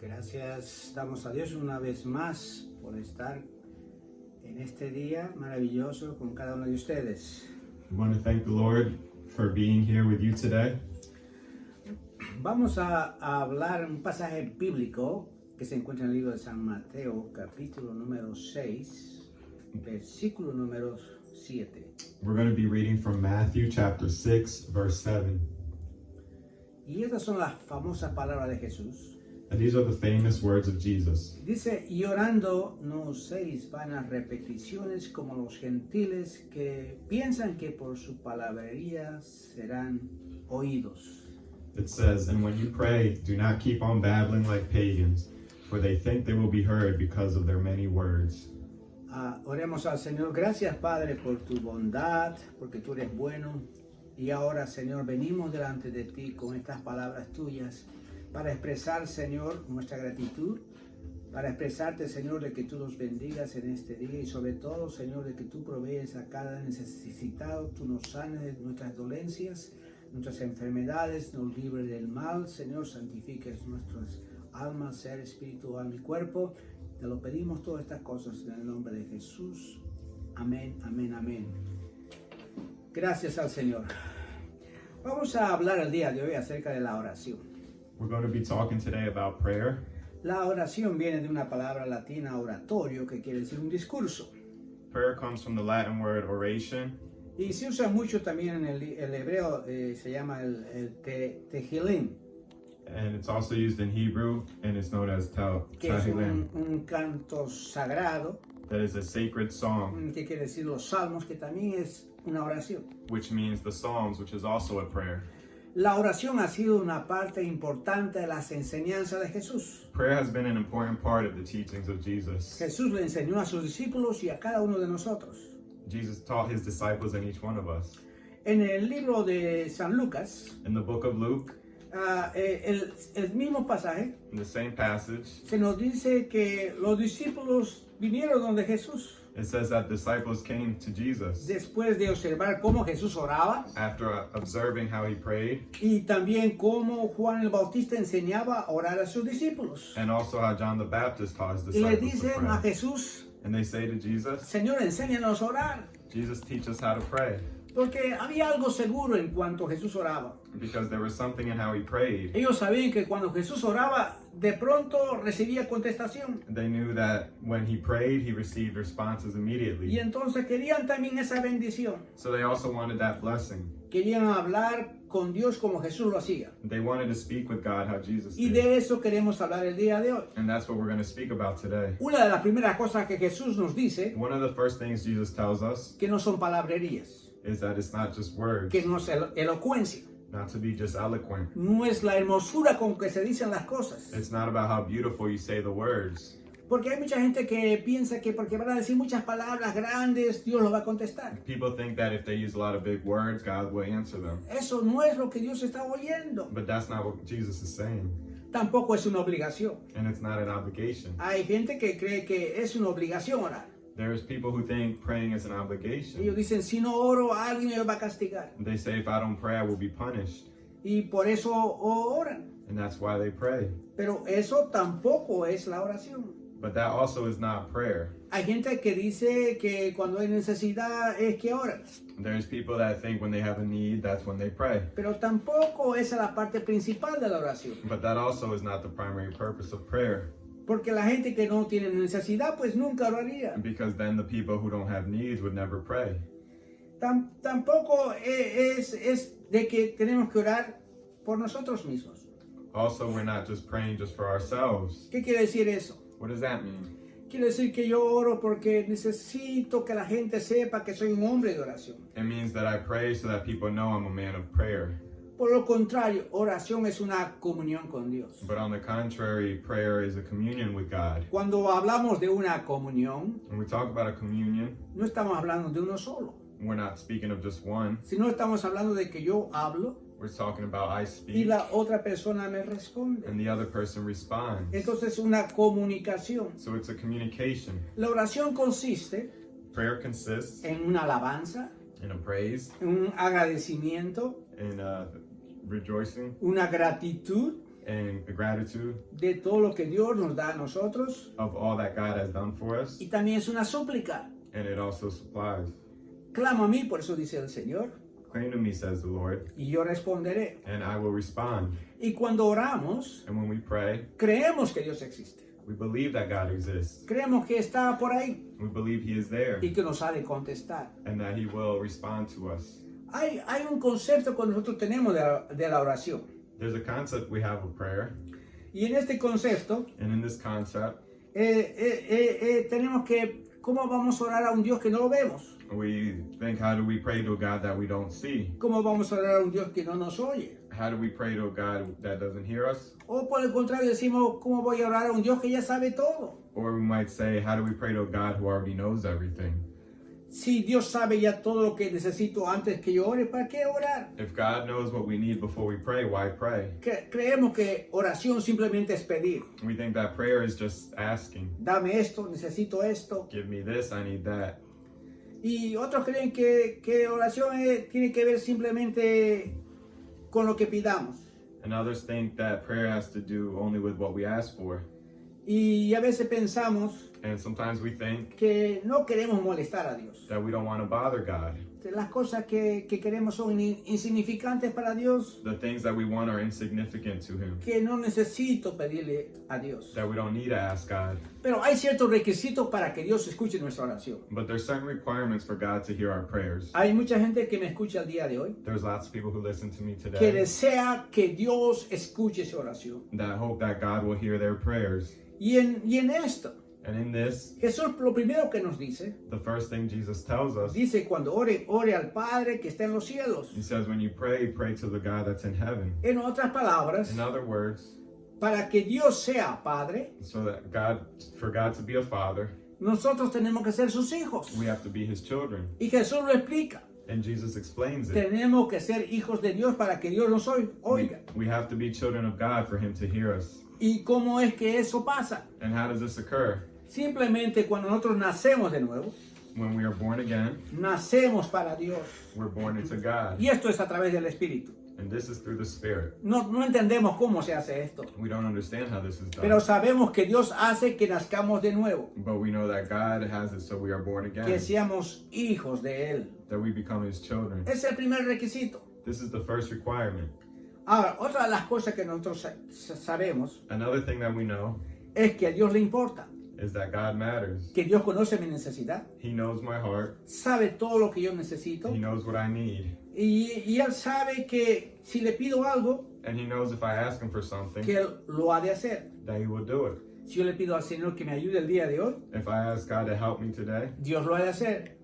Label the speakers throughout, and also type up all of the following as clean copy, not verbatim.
Speaker 1: Gracias damos a Dios una vez más por estar en este día maravilloso con cada uno de ustedes.
Speaker 2: We want to thank the Lord for being here with you today.
Speaker 1: Vamos a hablar un pasaje bíblico que se encuentra en el libro de San Mateo, capítulo número 6, versículo número 7.
Speaker 2: We're going to be reading from Matthew chapter 6, verse 7.
Speaker 1: Y estas son las famosas palabras de Jesús.
Speaker 2: And these are the famous words of Jesus.
Speaker 1: Dice, y orando no uséis vanas repeticiones como los gentiles que piensan que por su palabrería serán oídos.
Speaker 2: It says, "And when you pray, do not keep on babbling like pagans, for they think they will be heard because of their many words."
Speaker 1: Oremos al Señor. Gracias, Padre, por tu bondad, porque tú eres bueno. Y ahora, Señor, venimos delante de ti con estas palabras tuyas para expresar, Señor, nuestra gratitud, para expresarte, Señor, de que tú nos bendigas en este día y sobre todo, Señor, de que tú provees a cada necesitado, tú nos sanes de nuestras dolencias, nuestras enfermedades, nos libres del mal, Señor, santifiques nuestras almas, ser, espíritu, alma y cuerpo. Te lo pedimos todas estas cosas en el nombre de Jesús. Amén, amén, amén. Gracias al Señor. Vamos a hablar el día de hoy acerca de la oración.
Speaker 2: We're going to be talking today about prayer.
Speaker 1: La oración viene de una palabra latina, oratorio, que quiere decir un discurso.
Speaker 2: Prayer comes from the Latin word oration,
Speaker 1: Y se usa mucho también en el hebreo, se llama el tehilim,
Speaker 2: and it's also used in Hebrew, and it's known as
Speaker 1: que es
Speaker 2: Tehillim.
Speaker 1: un canto sagrado,
Speaker 2: That is a sacred song,
Speaker 1: que quiere decir los salmos, que también es una oración.
Speaker 2: which means the Psalms, which is also a prayer.
Speaker 1: La oración ha sido una parte importante de las enseñanzas de Jesús.
Speaker 2: Prayer has been an important part of the teachings of Jesus.
Speaker 1: Jesús le enseñó a sus discípulos y a cada uno de nosotros.
Speaker 2: Jesus taught his disciples and each one of us.
Speaker 1: En el libro de San Lucas,
Speaker 2: In the book of Luke,
Speaker 1: el mismo pasaje,
Speaker 2: in the same passage,
Speaker 1: se nos dice que los discípulos vinieron donde Jesús
Speaker 2: it says that disciples came to Jesus
Speaker 1: después de observar cómo Jesús oraba
Speaker 2: after observing how he prayed
Speaker 1: y también cómo Juan el Bautista enseñaba a orar a sus discípulos.
Speaker 2: and also how John the Baptist taught his
Speaker 1: Y le
Speaker 2: disciples to
Speaker 1: dicen a
Speaker 2: pray.
Speaker 1: Jesús,
Speaker 2: And they say to Jesus,
Speaker 1: Señor, enséñanos a orar.
Speaker 2: Jesus, teach us how to pray.
Speaker 1: Porque había algo seguro en cuanto Jesús oraba.
Speaker 2: Because there was something in how he prayed.
Speaker 1: Ellos sabían que cuando Jesús oraba, de pronto recibía contestación.
Speaker 2: They knew that when he prayed, he received responses
Speaker 1: Y
Speaker 2: immediately.
Speaker 1: entonces querían también esa bendición.
Speaker 2: So they also wanted that blessing.
Speaker 1: Querían hablar con Dios como Jesús lo hacía.
Speaker 2: They wanted to speak with God how Jesus
Speaker 1: Y
Speaker 2: did.
Speaker 1: de eso queremos hablar el día de hoy.
Speaker 2: And that's what we're going to speak about today.
Speaker 1: Una de las primeras cosas que Jesús nos dice,
Speaker 2: One of the first things Jesus tells us
Speaker 1: que no son palabrerías,
Speaker 2: is that it's not just words,
Speaker 1: que no es elocuencia,
Speaker 2: not to be just eloquent.
Speaker 1: no es la hermosura con que se dicen las cosas.
Speaker 2: It's not about how beautiful you say the words.
Speaker 1: Porque hay mucha gente que piensa que porque van a decir muchas palabras grandes, Dios los va a contestar.
Speaker 2: People think that if they use a lot of big words, God will answer them.
Speaker 1: Eso no es lo que Dios está oyendo.
Speaker 2: But that's not what Jesus is saying.
Speaker 1: Tampoco es una obligación.
Speaker 2: And it's not an obligation.
Speaker 1: Hay gente que cree que es una obligación orar.
Speaker 2: There's people who think praying is an obligation.
Speaker 1: Ellos dicen, si no oro, alguien me va a castigar.
Speaker 2: They say if I don't pray, I will be punished.
Speaker 1: Y por eso oran.
Speaker 2: And that's why they pray.
Speaker 1: Pero eso tampoco es la oración.
Speaker 2: But that also is not prayer.
Speaker 1: Hay gente que dice que cuando hay necesidad es que oran.
Speaker 2: There's people that think when they have a need, that's when they pray.
Speaker 1: Pero tampoco esa es la parte principal de la oración.
Speaker 2: But that also is not the primary purpose of prayer.
Speaker 1: Porque la gente que no tiene necesidad, pues nunca oraría.
Speaker 2: Because then the people who don't have needs would never pray.
Speaker 1: Tampoco es de que tenemos que orar por nosotros mismos.
Speaker 2: Also, we're not just praying just for ourselves.
Speaker 1: ¿Qué quiere decir eso?
Speaker 2: What does that mean?
Speaker 1: Quiere decir que yo oro porque necesito que la gente sepa que soy un hombre de oración.
Speaker 2: It means that I pray so that people know I'm a man of prayer.
Speaker 1: Por lo contrario, oración es una comunión con Dios.
Speaker 2: But on the contrary, prayer is a communion with God.
Speaker 1: Cuando hablamos de una comunión,
Speaker 2: When we talk about a communion,
Speaker 1: no estamos hablando de uno solo,
Speaker 2: we're not speaking of just one.
Speaker 1: sino estamos hablando de que yo hablo
Speaker 2: We're talking about I
Speaker 1: y
Speaker 2: speak
Speaker 1: la otra persona me responde.
Speaker 2: and the other person responds.
Speaker 1: Entonces, una comunicación.
Speaker 2: So it's a communication.
Speaker 1: La oración consiste
Speaker 2: Prayer consists
Speaker 1: en una alabanza,
Speaker 2: in a praise,
Speaker 1: en un agradecimiento,
Speaker 2: in rejoicing,
Speaker 1: una gratitud
Speaker 2: and gratitude
Speaker 1: de todo lo que Dios nos da a nosotros.
Speaker 2: of all that God has done for us,
Speaker 1: Y también es una súplica.
Speaker 2: and it also supplies.
Speaker 1: Clama a mí, por eso dice el Señor,
Speaker 2: Claim to me, says the Lord,
Speaker 1: y yo responderé.
Speaker 2: and I will respond.
Speaker 1: Y cuando oramos,
Speaker 2: And when we pray,
Speaker 1: creemos que Dios existe.
Speaker 2: we believe that God exists.
Speaker 1: Creemos que está por ahí
Speaker 2: We believe He is there
Speaker 1: y que nos ha de contestar.
Speaker 2: and that He will respond to us.
Speaker 1: Hay un concepto que nosotros tenemos de la oración.
Speaker 2: There's a concept we have of prayer,
Speaker 1: Y en este concepto
Speaker 2: and in this concept,
Speaker 1: tenemos que, ¿cómo vamos a orar a un Dios que no lo vemos?
Speaker 2: we think, how do we pray to a God that we don't see?
Speaker 1: ¿Cómo vamos a orar a un Dios que no nos oye?
Speaker 2: How do we pray to a God that doesn't hear us?
Speaker 1: O por el contrario decimos, ¿cómo voy a orar a un Dios que ya sabe todo?
Speaker 2: Or we might say, how do we pray to a God who already knows everything?
Speaker 1: Si Dios sabe ya todo lo que necesito antes que yo ore, ¿para qué orar?
Speaker 2: If God knows what we need before we pray, why pray?
Speaker 1: Creemos que oración simplemente es pedir.
Speaker 2: We think that prayer is just asking,
Speaker 1: Dame esto, necesito esto.
Speaker 2: give me this, I need that.
Speaker 1: Y otros creen que oración tiene que ver simplemente con lo que pidamos.
Speaker 2: And others think that prayer has to do only with what we ask for.
Speaker 1: Y a veces pensamos
Speaker 2: And sometimes we think
Speaker 1: que no queremos molestar a Dios.
Speaker 2: that we don't want to bother God.
Speaker 1: Las cosas que queremos son insignificantes para Dios,
Speaker 2: The things that we want are insignificant to Him,
Speaker 1: que no necesito pedirle a Dios.
Speaker 2: that we don't need to ask God.
Speaker 1: Pero hay ciertos requisitos para que Dios escuche nuestra oración.
Speaker 2: But there's certain requirements for God to hear our prayers.
Speaker 1: Hay mucha gente que me escucha el día de hoy
Speaker 2: There's lots of people who listen to me
Speaker 1: que
Speaker 2: today
Speaker 1: desea que Dios escuche su oración.
Speaker 2: that hope that God will hear their prayers.
Speaker 1: Y en esto,
Speaker 2: And in this,
Speaker 1: Jesús lo primero que nos dice,
Speaker 2: the first thing Jesus tells us,
Speaker 1: dice cuando ore al Padre que está en los cielos.
Speaker 2: He says, when you pray, pray to the God that's in heaven.
Speaker 1: En otras palabras,
Speaker 2: In other words,
Speaker 1: para que Dios sea Padre,
Speaker 2: so that for God to be a father,
Speaker 1: nosotros tenemos que ser sus hijos.
Speaker 2: we have to be His children.
Speaker 1: Y Jesús lo explica.
Speaker 2: And Jesus explains it.
Speaker 1: Tenemos que ser hijos de Dios para que Dios nos oiga.
Speaker 2: We have to be children of God for Him to hear us.
Speaker 1: ¿Y cómo es que eso pasa?
Speaker 2: And how does this occur?
Speaker 1: Simplemente cuando nosotros nacemos de nuevo,
Speaker 2: When we are born again,
Speaker 1: nacemos para Dios.
Speaker 2: we're born into God.
Speaker 1: Y esto es a través del Espíritu.
Speaker 2: And this is through the Spirit.
Speaker 1: No entendemos cómo se hace esto,
Speaker 2: We don't understand how this is done.
Speaker 1: pero sabemos que Dios hace que nazcamos de nuevo,
Speaker 2: But we know that God has it so we are born
Speaker 1: que
Speaker 2: again,
Speaker 1: seamos hijos de Él.
Speaker 2: that we become His children.
Speaker 1: Es el primer requisito.
Speaker 2: This is the first requirement.
Speaker 1: Ahora, otra de las cosas que nosotros sabemos
Speaker 2: Another thing that we know
Speaker 1: es que a Dios le importa,
Speaker 2: is that God matters.
Speaker 1: que Dios conoce mi necesidad,
Speaker 2: He knows my heart.
Speaker 1: sabe todo lo que yo necesito,
Speaker 2: He knows what I need.
Speaker 1: y Él sabe que si le pido algo,
Speaker 2: And He knows if I ask Him for something,
Speaker 1: que Él lo ha de hacer.
Speaker 2: that He will do it.
Speaker 1: Si yo le pido al Señor que me ayude el día de hoy,
Speaker 2: If I ask God to help me today,
Speaker 1: Dios lo ha de hacer.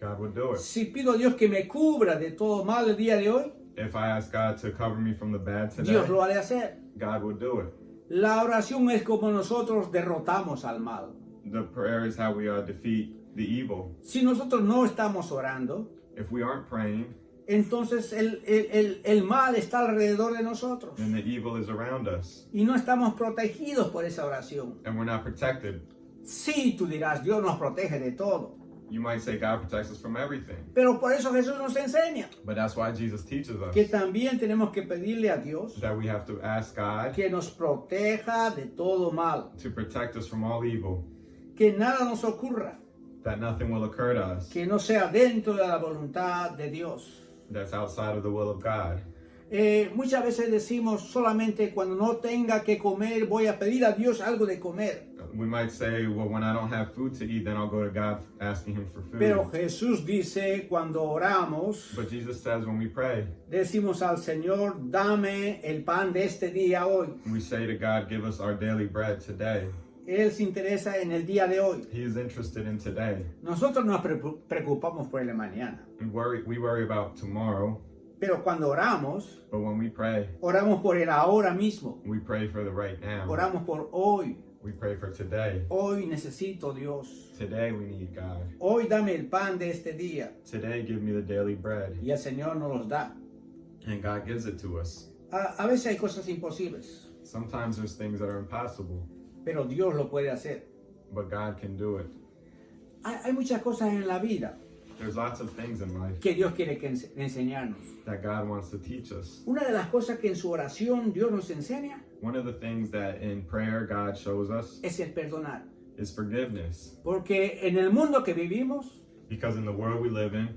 Speaker 2: God will do it.
Speaker 1: Si pido a Dios que me cubra de todo mal el día de hoy,
Speaker 2: If I ask God to cover me from the bad today,
Speaker 1: Dios lo ha de hacer.
Speaker 2: God will do it.
Speaker 1: La oración es como nosotros derrotamos al mal.
Speaker 2: The prayer is how we defeat the evil.
Speaker 1: Si nosotros no estamos orando,
Speaker 2: If we aren't praying,
Speaker 1: entonces el mal está alrededor de nosotros
Speaker 2: then the evil is around us,
Speaker 1: y no estamos protegidos por esa oración.
Speaker 2: and we're not protected.
Speaker 1: Sí, tú dirás, Dios nos protege de todo,
Speaker 2: You might say God protects us from everything,
Speaker 1: pero por eso Jesús nos enseña
Speaker 2: but that's why Jesus teaches us
Speaker 1: que también tenemos que pedirle a Dios
Speaker 2: that we have to ask God
Speaker 1: que nos proteja de todo mal,
Speaker 2: to protect us from all evil,
Speaker 1: que nada nos ocurra
Speaker 2: that nothing will occur to us
Speaker 1: que no sea dentro de la voluntad de Dios.
Speaker 2: that's outside of the will of God.
Speaker 1: Muchas veces decimos solamente cuando no tenga que comer voy a pedir a Dios algo de comer.
Speaker 2: We might say, well, when I don't have food to eat, then I'll go to God asking Him for
Speaker 1: Pero
Speaker 2: food.
Speaker 1: Jesús dice cuando oramos,
Speaker 2: But Jesus says when we pray,
Speaker 1: decimos al Señor, dame el pan de este día hoy.
Speaker 2: we say to God, give us our daily bread today.
Speaker 1: Él se interesa en el día de hoy.
Speaker 2: He is interested in today.
Speaker 1: Nosotros nos preocupamos por el mañana.
Speaker 2: We worry about tomorrow,
Speaker 1: Pero cuando oramos,
Speaker 2: but when we pray,
Speaker 1: oramos por el ahora mismo.
Speaker 2: we pray for the right now.
Speaker 1: Oramos por hoy.
Speaker 2: We pray for today.
Speaker 1: Hoy necesito Dios.
Speaker 2: Today we need God.
Speaker 1: Hoy dame el pan de este día.
Speaker 2: Today give me the daily bread.
Speaker 1: Y el Señor nos los da.
Speaker 2: And God gives it to us.
Speaker 1: A veces hay cosas imposibles,
Speaker 2: Sometimes there's things that are impossible,
Speaker 1: pero Dios lo puede hacer.
Speaker 2: but God can do it.
Speaker 1: Hay muchas cosas en la vida
Speaker 2: There's lots of things in life
Speaker 1: que Dios quiere que enseñarnos.
Speaker 2: that God wants to teach us.
Speaker 1: Una de las cosas que en su oración Dios nos enseña
Speaker 2: One of the things that in prayer God shows us
Speaker 1: es el perdonar.
Speaker 2: is forgiveness.
Speaker 1: Porque en el mundo que vivimos,
Speaker 2: Because in the world we live in,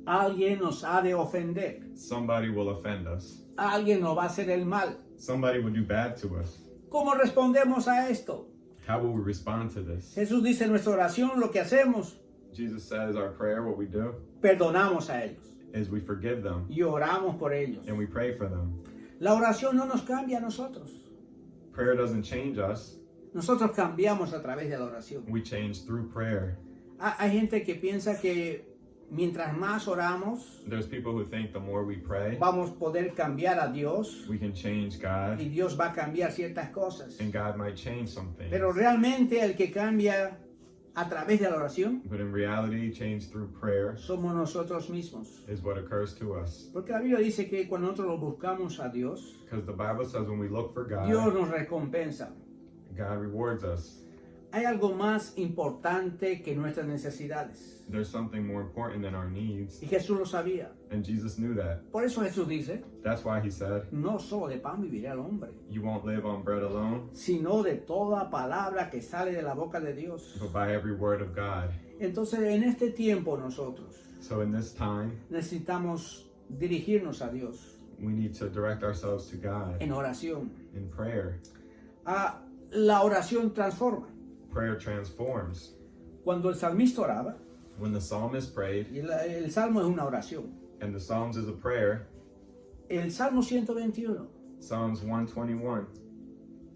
Speaker 1: alguien nos ha de ofender.
Speaker 2: somebody will offend us.
Speaker 1: Alguien nos va a hacer el mal.
Speaker 2: Somebody will do bad to us.
Speaker 1: ¿Cómo respondemos a esto?
Speaker 2: How will we respond to this?
Speaker 1: Jesús dice en nuestra oración lo que hacemos,
Speaker 2: Jesus says our prayer, what we do,
Speaker 1: perdonamos a ellos
Speaker 2: is we forgive them
Speaker 1: y oramos por ellos.
Speaker 2: and we pray for them.
Speaker 1: La oración no nos cambia a nosotros.
Speaker 2: Prayer doesn't change us.
Speaker 1: Nosotros cambiamos a través de la oración.
Speaker 2: We change through prayer.
Speaker 1: Hay gente que piensa que mientras más oramos,
Speaker 2: There's people who think the more we pray,
Speaker 1: vamos a poder cambiar a Dios
Speaker 2: we can change God,
Speaker 1: y Dios va a cambiar ciertas cosas.
Speaker 2: and God might change some things.
Speaker 1: Pero realmente el que cambia a través de la oración
Speaker 2: But in reality, change through prayer
Speaker 1: somos nosotros mismos.
Speaker 2: is what occurs to us.
Speaker 1: Porque la Biblia dice que cuando nosotros lo buscamos a Dios,
Speaker 2: Because the Bible says when we look for
Speaker 1: Dios
Speaker 2: God,
Speaker 1: nos recompensa.
Speaker 2: God rewards us.
Speaker 1: Hay algo más importante que nuestras necesidades.
Speaker 2: There's something more important than our needs,
Speaker 1: Y Jesús lo sabía.
Speaker 2: and Jesus knew that.
Speaker 1: Por eso Jesús dice,
Speaker 2: That's why he said,
Speaker 1: no solo de pan vivirá el hombre,
Speaker 2: you won't live on bread alone,
Speaker 1: sino de toda palabra que sale de la boca de Dios.
Speaker 2: but by every word of God.
Speaker 1: Entonces, en este tiempo nosotros
Speaker 2: So in this time,
Speaker 1: necesitamos dirigirnos a Dios
Speaker 2: we need to direct ourselves to God
Speaker 1: en oración.
Speaker 2: in prayer.
Speaker 1: La oración transforma.
Speaker 2: Prayer transforms.
Speaker 1: Cuando el salmista oraba,
Speaker 2: When the psalmist prayed,
Speaker 1: y el salmo es una oración.
Speaker 2: and the Psalms is a prayer,
Speaker 1: El Salmo 121
Speaker 2: Psalms 121,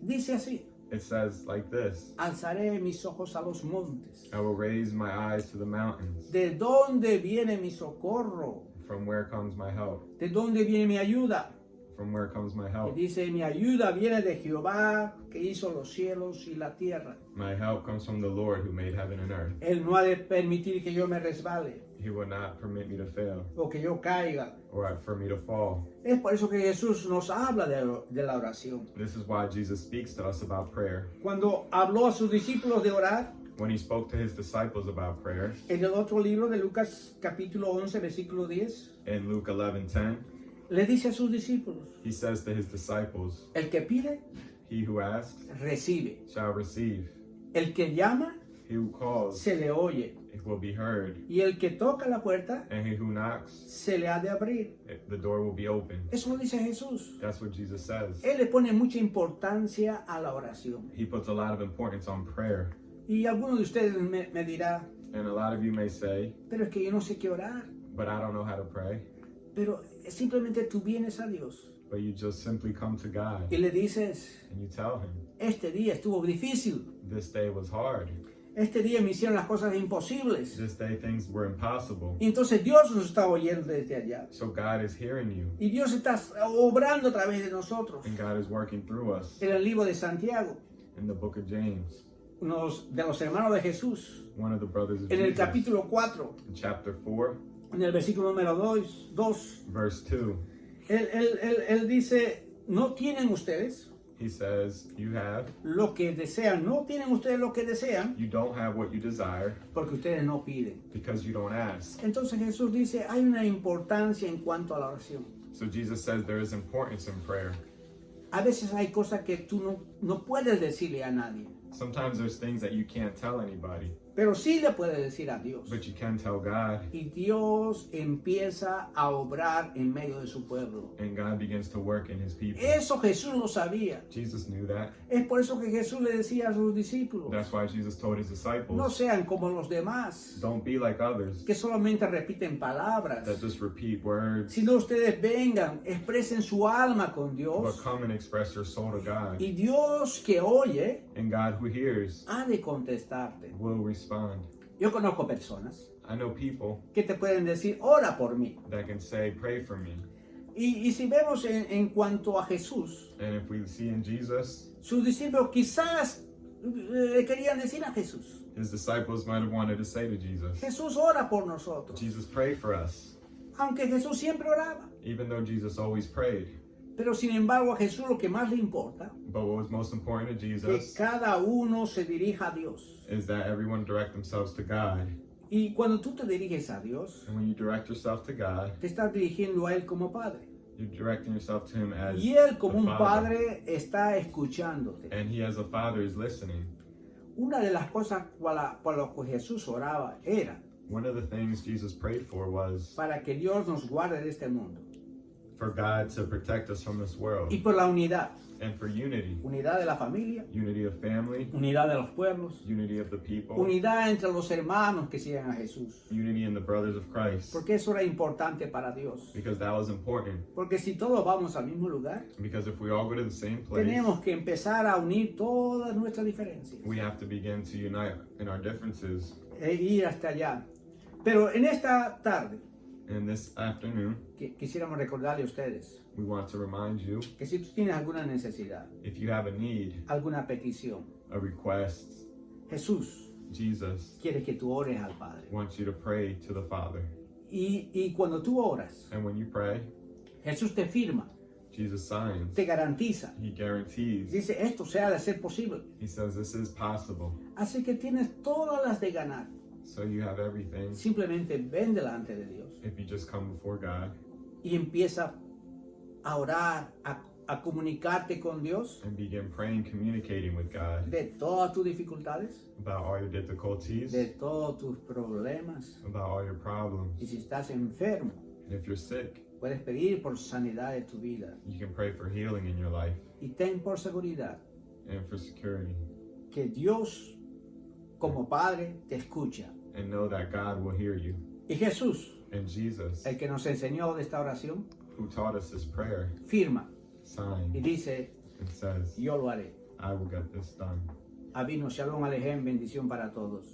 Speaker 1: dice así:
Speaker 2: it says like this,
Speaker 1: alzaré mis ojos a los montes.
Speaker 2: I will raise my eyes to the mountains.
Speaker 1: ¿De dónde viene mi socorro?
Speaker 2: From where comes my help?
Speaker 1: ¿De dónde viene mi ayuda?
Speaker 2: From where comes my
Speaker 1: Y
Speaker 2: help?
Speaker 1: dice, mi ayuda viene de Jehová, que hizo los cielos y la tierra.
Speaker 2: My help comes from the Lord who made heaven and earth.
Speaker 1: Él no ha de permitir que yo me resbale
Speaker 2: He will not permit me to fail
Speaker 1: o que yo caiga.
Speaker 2: or for me to fall.
Speaker 1: Es por eso que Jesús nos habla de la oración.
Speaker 2: This is why Jesus speaks to us about prayer.
Speaker 1: Cuando habló a sus discípulos de orar,
Speaker 2: When he spoke to his disciples about prayer
Speaker 1: en el otro libro de Lucas capítulo 11, versículo 10,
Speaker 2: in Luke 11:10,
Speaker 1: le dice a sus discípulos,
Speaker 2: he says to his disciples,
Speaker 1: el que pide,
Speaker 2: he who asks
Speaker 1: recibe.
Speaker 2: shall receive.
Speaker 1: El que llama,
Speaker 2: He who calls,
Speaker 1: se le oye.
Speaker 2: it will be heard.
Speaker 1: Y el que toca la puerta,
Speaker 2: And he who knocks,
Speaker 1: se le ha de abrir.
Speaker 2: the door will be open.
Speaker 1: Eso lo dice Jesús.
Speaker 2: That's what Jesus says.
Speaker 1: Él le pone mucha importancia a la oración.
Speaker 2: He puts a lot of importance on prayer.
Speaker 1: Y algunos de ustedes me dirá,
Speaker 2: And a lot of you may say,
Speaker 1: pero es que yo no sé qué orar.
Speaker 2: but I don't know how to pray.
Speaker 1: Pero simplemente tú vienes a Dios
Speaker 2: But you just simply come to God
Speaker 1: y le dices,
Speaker 2: and you tell him,
Speaker 1: este día estuvo difícil.
Speaker 2: this day was hard.
Speaker 1: Este día me hicieron las cosas imposibles.
Speaker 2: This day things were impossible.
Speaker 1: Y entonces Dios nos está oyendo desde allá.
Speaker 2: So God is hearing you
Speaker 1: Y Dios está obrando a través de nosotros.
Speaker 2: and God is working through us.
Speaker 1: En el libro de Santiago,
Speaker 2: In the book of James,
Speaker 1: uno de los hermanos de Jesús,
Speaker 2: one of the brothers of
Speaker 1: en el
Speaker 2: Jesus,
Speaker 1: capítulo 4,
Speaker 2: in chapter 4,
Speaker 1: en el versículo número 2,
Speaker 2: verse 2,
Speaker 1: él dice, ¿no tienen ustedes
Speaker 2: he says, you have,
Speaker 1: lo que desean? ¿No tienen ustedes lo que desean?
Speaker 2: you don't have what you desire
Speaker 1: Porque ustedes no piden.
Speaker 2: because you don't ask.
Speaker 1: Entonces Jesús dice, hay una importancia en cuanto a la oración.
Speaker 2: So Jesus says there is importance in prayer.
Speaker 1: A veces hay cosas que tú no puedes decirle a nadie,
Speaker 2: Sometimes there's things that you can't tell anybody,
Speaker 1: pero sí le puedes decir a Dios.
Speaker 2: but you can tell God,
Speaker 1: Y Dios empieza a obrar en medio de su pueblo.
Speaker 2: and God begins to work in his people.
Speaker 1: Eso Jesús lo sabía.
Speaker 2: Jesus knew that.
Speaker 1: Es por eso que Jesús le decía a sus discípulos,
Speaker 2: That's why Jesus told his
Speaker 1: no
Speaker 2: disciples,
Speaker 1: sean como los demás,
Speaker 2: don't be like others
Speaker 1: que solamente repiten palabras,
Speaker 2: that just repeat words,
Speaker 1: sino ustedes vengan, expresen su alma con
Speaker 2: but
Speaker 1: Dios.
Speaker 2: come and express your soul to God.
Speaker 1: Y Dios que oye,
Speaker 2: And God who hears
Speaker 1: ha de contestarte.
Speaker 2: will respond.
Speaker 1: Yo conozco personas
Speaker 2: I know people
Speaker 1: que te pueden decir, ora por mí.
Speaker 2: that can say, pray for me.
Speaker 1: Y si vemos en cuanto a Jesús,
Speaker 2: And if we see in Jesus,
Speaker 1: sus discípulos quizás le querían decir a Jesús,
Speaker 2: his disciples might have wanted to say to Jesus,
Speaker 1: Jesús ora por nosotros.
Speaker 2: Jesus, pray for us.
Speaker 1: Aunque Jesús siempre oraba.
Speaker 2: Even though Jesus always prayed.
Speaker 1: Pero sin embargo a Jesús lo que más le importa
Speaker 2: But what was most important to
Speaker 1: que
Speaker 2: Jesus
Speaker 1: cada uno se dirija a Dios.
Speaker 2: is that everyone direct themselves to God.
Speaker 1: Y cuando tú te diriges a Dios,
Speaker 2: And when you direct yourself to God,
Speaker 1: te estás dirigiendo a Él como Padre.
Speaker 2: you're directing yourself to Him as
Speaker 1: Y Él como
Speaker 2: the
Speaker 1: un
Speaker 2: Father.
Speaker 1: Padre está escuchándote.
Speaker 2: And He as a Father is listening.
Speaker 1: Una de las cosas por las que Jesús oraba era
Speaker 2: One of the things Jesus prayed for was
Speaker 1: para que Dios nos guarde de este mundo.
Speaker 2: for God to protect us from this world
Speaker 1: Y por la unidad.
Speaker 2: and for unity.
Speaker 1: Unidad de la familia,
Speaker 2: Unity of family,
Speaker 1: unidad de los pueblos,
Speaker 2: unity of the people,
Speaker 1: unidad entre los hermanos que siguen a Jesús.
Speaker 2: unity in the brothers of Christ.
Speaker 1: Porque eso era importante para Dios.
Speaker 2: Because that was important.
Speaker 1: Porque si todos vamos al mismo lugar,
Speaker 2: Because if we all go to the same place,
Speaker 1: tenemos que empezar a unir todas nuestras diferencias
Speaker 2: we have to begin to unite in our differences.
Speaker 1: e ir hasta allá. Pero en esta tarde,
Speaker 2: And this afternoon,
Speaker 1: quisiéramos recordarle a ustedes
Speaker 2: we want to remind you,
Speaker 1: que si tú tienes alguna necesidad,
Speaker 2: if you have a need,
Speaker 1: alguna petición,
Speaker 2: a request,
Speaker 1: Jesús
Speaker 2: Jesus
Speaker 1: quiere que tú ores al Padre.
Speaker 2: wants you to pray to the Father.
Speaker 1: Y cuando tú oras,
Speaker 2: And when you pray,
Speaker 1: Jesús te firma,
Speaker 2: Jesus signs.
Speaker 1: te garantiza.
Speaker 2: He guarantees.
Speaker 1: Dice, esto se ha de ser posible.
Speaker 2: He says this is possible.
Speaker 1: Así que tienes todas las de ganar.
Speaker 2: So you have everything
Speaker 1: Simplemente ven delante de Dios
Speaker 2: if you just come before God
Speaker 1: y empieza a orar, a comunicarte con Dios
Speaker 2: and begin praying, communicating with God
Speaker 1: de todas tus dificultades,
Speaker 2: about all your difficulties,
Speaker 1: de todos tus problemas.
Speaker 2: about all your
Speaker 1: Y
Speaker 2: problems.
Speaker 1: si estás enfermo,
Speaker 2: And if you're sick,
Speaker 1: puedes pedir por sanidad de tu vida.
Speaker 2: you can pray for healing in your life
Speaker 1: Y ten por seguridad
Speaker 2: and for security.
Speaker 1: que Dios, como Padre, te escucha.
Speaker 2: And know that God will hear you.
Speaker 1: Y Jesús,
Speaker 2: And Jesus,
Speaker 1: el que nos enseñó de esta oración,
Speaker 2: who taught us this prayer,
Speaker 1: firma y
Speaker 2: signs
Speaker 1: dice,
Speaker 2: and says,
Speaker 1: yo lo haré.
Speaker 2: I will get this done.
Speaker 1: Avino, Shalom Alejem, bendición para todos.